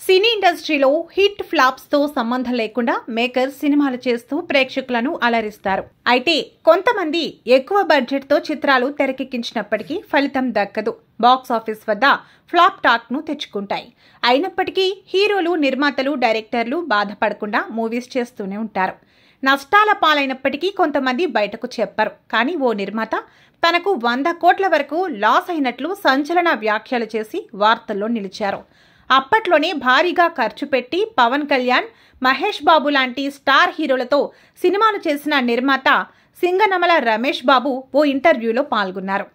సినీ ఇండస్ట్రీలో hit flops తో సంబంధం లేకుండా మేకర్స్ సినిమాలు చేస్తూ ప్రేక్షకులను అలరిస్తారు. అయితే కొంతమంది ఎక్కువ బడ్జెట్ తో చిత్రాలు తెరకెక్కించినప్పటికీ ఫలితం దక్కదు. బాక్స్ ఆఫీస్ వద్ద ఫ్లాప్ టాక్ ను తెచ్చుకుంటాయి. అయినప్పటికీ హీరోలు, నిర్మాతలు, డైరెక్టర్లు బాధపడకుండా మూవీస్ చేస్తూనే ఉంటారు. నష్టాల పాలైనప్పటికీ కొంతమంది బయటకు చెప్పరు. కానీ ఓ నిర్మాత తనకు 100 కోట్ల వరకు లాస్ అయినట్లు సంచలన వ్యాఖ్యలు చేసి వార్తల్లో నిలిచారు. అప్పట్లోనే భారీగా ఖర్చు పెట్టి పవన్ కళ్యాణ్, మహేష్ బాబు లాంటి స్టార్ హీరోలతో సినిమాలు చేసిన నిర్మాత సింగనమల రమేష్ బాబు ఓ ఇంటర్వ్యూలో పాల్గొన్నారు.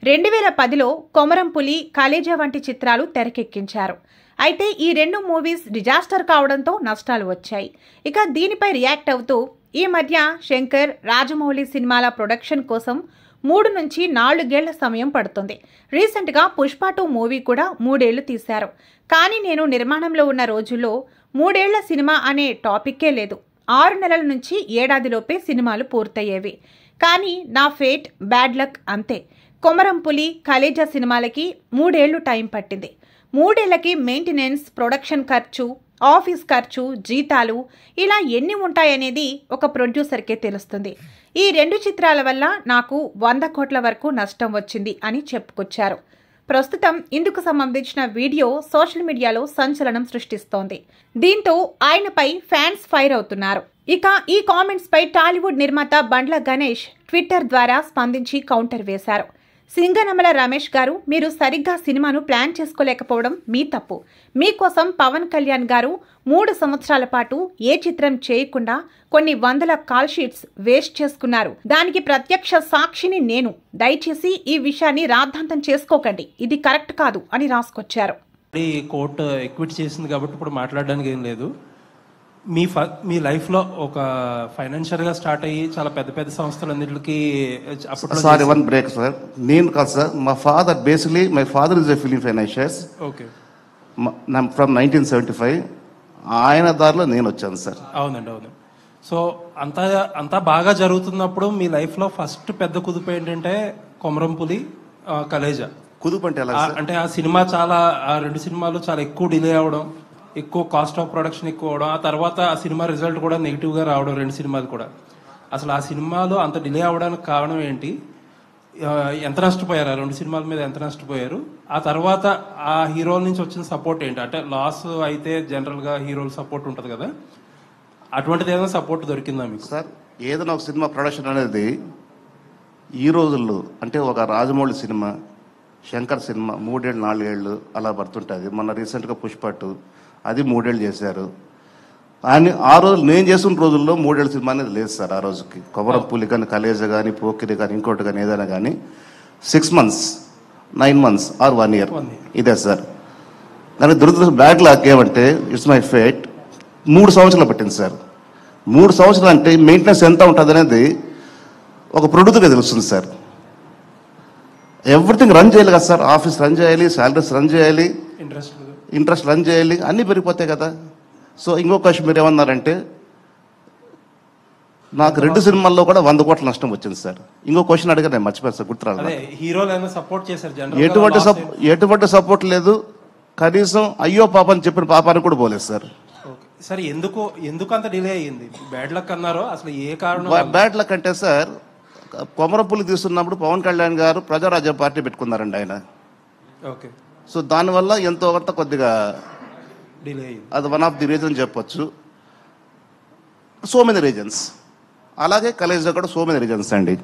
2010లో కొమరంపులి, కలేజా వంటి చిత్రాలు తెరకెక్కించారు. అయితే ఈ 2 మూవీస్ డిజాస్టర్ కావడంతో నష్టాలు వచ్చాయి. ఇక దీనిపై రియాక్ట్ అవుతూ ఈ మధ్య శంకర్, రాజమౌళి సినిమాల ప్రొడక్షన్ కోసం 3 నుంచి 4 ఏళ్ల సమయం పడుతుంది. రీసెంట్గా పుష్ప 2 మూవీ కూడా 3 ఏళ్లు తీశారు. కానీ నేను నిర్మాణంలో ఉన్న రోజుల్లో 3 ఏళ్ల సినిమా అనే టాపిక్కే లేదు. 6 నెలల నుంచి ఏడాదిలోపే సినిమాలు పూర్తయ్యేవి. కానీ నా ఫేట్, బ్యాడ్ లక్ అంతే. కొమరంపులి, కలేజా సినిమాలకి 3 ఏళ్లు టైం పట్టింది. 3 ఏళ్లకి మెయింటెనెన్స్, ప్రొడక్షన్ ఖర్చు, ఆఫీస్ ఖర్చు, జీతాలు ఇలా ఎన్ని ఉంటాయనేది ఒక ప్రొడ్యూసర్కే తెలుస్తుంది. ఈ 2 చిత్రాల వల్ల నాకు 100 కోట్ల వరకు నష్టం వచ్చింది అని చెప్పుకొచ్చారు. ప్రస్తుతం ఇందుకు సంబంధించిన వీడియో సోషల్ మీడియాలో సంచలనం సృష్టిస్తోంది. దీంతో ఆయనపై ఫ్యాన్స్ ఫైర్ అవుతున్నారు. ఇక ఈ కామెంట్స్ పై టాలీవుడ్ నిర్మాత బండ్ల గణేష్ ట్విట్టర్ ద్వారా స్పందించి కౌంటర్ వేశారు. సింగనమల రమేష్ గారు, మీరు సరిగ్గా సినిమాను ప్లాన్ చేసుకోలేకపోవడం మీ తప్పు. మీకోసం పవన్ కళ్యాణ్ గారు 3 సంవత్సరాల పాటు ఏ చిత్రం చేయకుండా కొన్ని వందల కాల్ షీట్స్ వేస్ట్ చేసుకున్నారు. దానికి ప్రత్యక్ష సాక్షిని నేను. దయచేసి ఈ విషయాన్ని రాద్ధాంతం చేసుకోకండి. ఇది కరెక్ట్ కాదు అని రాసుకొచ్చారు. కోర్టు ఎక్విట్ చేసింది కాబట్టి ఇప్పుడు మాట్లాడడానికి ఏం లేదు. మీ లైఫ్ లో ఒక ఫైనాన్షియల్ గా స్టార్ట్ అయ్యి చాలా పెద్ద పెద్ద సంస్థలన్నిటికి సారీ వన్ బ్రేక్ సార్. నేను కాదు సార్, మా father basically my father is a film financiers. Okay, from 1975. ఆయన దారిలో నేను వచ్చాను సార్. అవునండి, అవును. సో అంతా బాగా జరుగుతున్నప్పుడు మీ లైఫ్ లో ఫస్ట్ పెద్ద కుదుపు ఏంటంటే కొమరంపులి, కలేజా. కుదుపు అంటే అంటే ఆ సినిమా ఆ 2 సినిమాలు చాలా ఎక్కువ డిలే అవడం, ఎక్కువ కాస్ట్ ఆఫ్ ప్రొడక్షన్ ఎక్కువ అవడం, ఆ తర్వాత ఆ సినిమా రిజల్ట్ కూడా నెగిటివ్ గా రావడం, 2 సినిమాలు కూడా. అసలు ఆ సినిమాలు అంత డిలే అవడానికి కారణం ఏంటి? ఎంత నష్టపోయారు? ఆ 2 సినిమాల మీద ఎంత నష్టపోయారు? ఆ తర్వాత ఆ హీరోల నుంచి వచ్చిన సపోర్ట్ ఏంటి? అంటే లాస్ అయితే జనరల్ గా హీరోల సపోర్ట్ ఉంటుంది కదా, అటువంటిది ఏదైనా సపోర్ట్ దొరికిందా మీకు? సార్, ఏదైనా ఒక సినిమా ప్రొడక్షన్ అనేది ఈ రోజుల్లో అంటే ఒక రాజమౌళి సినిమా, శంకర్ సినిమా 3 ఏళ్ళు 4 ఏళ్ళు అలా పడుతుంటుంది. మొన్న రీసెంట్గా పుష్ప 2 అది 3 ఏళ్ళు చేశారు. కానీ ఆ రోజు నేను చేసిన రోజుల్లో 3 ఏళ్ళ సినిమా అనేది లేదు సార్. ఆ రోజుకి కొమరంపులి కానీ, కలేజా కానీ, పోకిరి కానీ, ఇంకోటి కానీ ఏదైనా కానీ 6 months, 9 months ఆర్ 1 year ఇదే సార్. కానీ దురదృష్టం బ్యాడ్ లక్ ఏమంటే ఇట్స్ మై ఫేట్ 3 సంవత్సరాలు పట్టింది సార్. 3 సంవత్సరాలు అంటే మెయింటెనెన్స్ ఎంత ఉంటుంది అనేది ఒక ప్రొడ్యూసర్గా తెలుస్తుంది సార్. ఎవ్రీథింగ్ రన్ చేయాలి కదా సార్. ఆఫీస్ రన్ చేయాలి, శాలరీస్ రన్ చేయాలి, ఇంట్రెస్ట్ రన్ చేయాలి, అన్నీ పెరిగిపోతాయి కదా. సో ఇంకో క్వశ్చన్ మీరు ఏమన్నారంటే నాకు 2 సినిమాల్లో కూడా 100 కోట్ల నష్టం వచ్చింది సార్. ఇంకో క్వశ్చన్ అడిగా నేను మర్చిపోయాను సార్, గుర్తురాలి. ఎటువంటి సపోర్ట్ లేదు. కనీసం అయ్యో పాప అని చెప్పిన పాపానికి కూడా పోలేదు సార్. సార్ ఎందుకు అంత డిలే అయ్యింది? బ్యాడ్ లక్ అన్నారో అసలు ఏ కారణం? బ్యాడ్ లక్ అంటే సార్, కొమరంపులి తీస్తున్నప్పుడు పవన్ కళ్యాణ్ గారు ప్రజారాజ్యం పార్టీ పెట్టుకున్నారండి ఆయన. ఓకే. సో దానివల్ల ఎంతో కొంత కొద్దిగా డిలే అయ్యింది. అది వన్ ఆఫ్ ది రీజన్ చెప్పొచ్చు. So many reasons. అలాగే కలేజా కూడా సో మెనీ రీజన్స్ అండి.